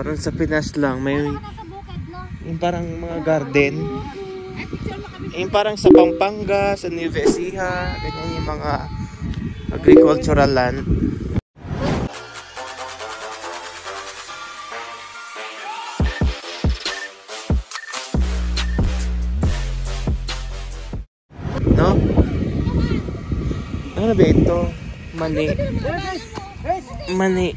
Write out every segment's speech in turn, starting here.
Parang sa Pinas lang. May yung parang mga garden. Yung parang sa Pampanga, sa Nueva Ecija. Ganyan yung mga agricultural land. No? Ano ba ito? Mani. Mani.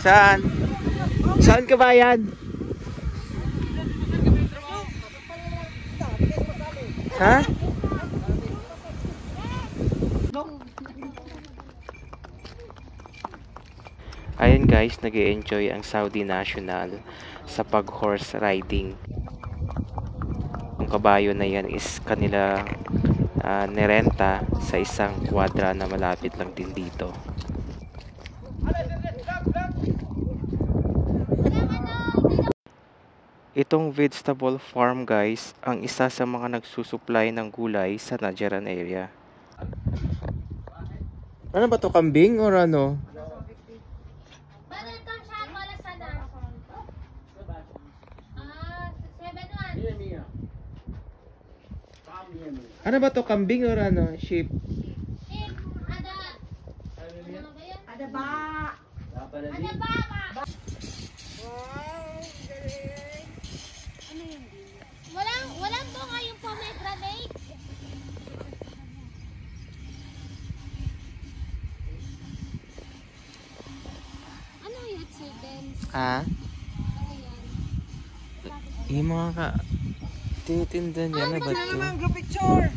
Saan? Saan ka bayan? Ha? Ayun guys, nag-e-enjoy ang Saudi National sa pag-horse riding. Ang kabayo na yan is kanila nirenta sa isang kwadra na malapit lang din dito. Itong vegetable farm guys, ang isa sa mga nagsusupply ng gulay sa Najeran area. Ano ba to, kambing or ano? Ano ba to, kambing or ano? Sheep? Ada ba? Ada ba? Walang bunga yung pomegranate. Ano yung seedlings? Ha? Ano yan? Yung mga tinitinda niya na ba ito? Ano picture?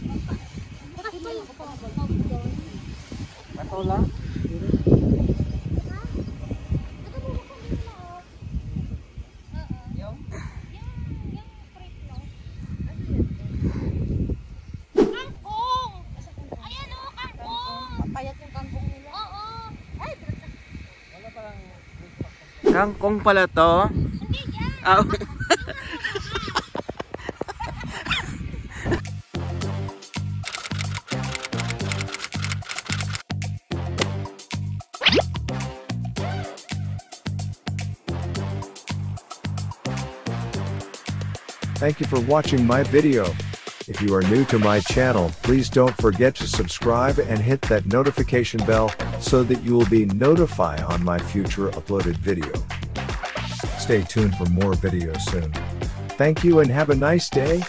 Ito lang? Kangkong pala to? Hindi yan. Oh. Thank you for watching my video. If you are new to my channel, please don't forget to subscribe and hit that notification bell so that you will be notified on my future uploaded video. Stay tuned for more videos soon. Thank you and have a nice day.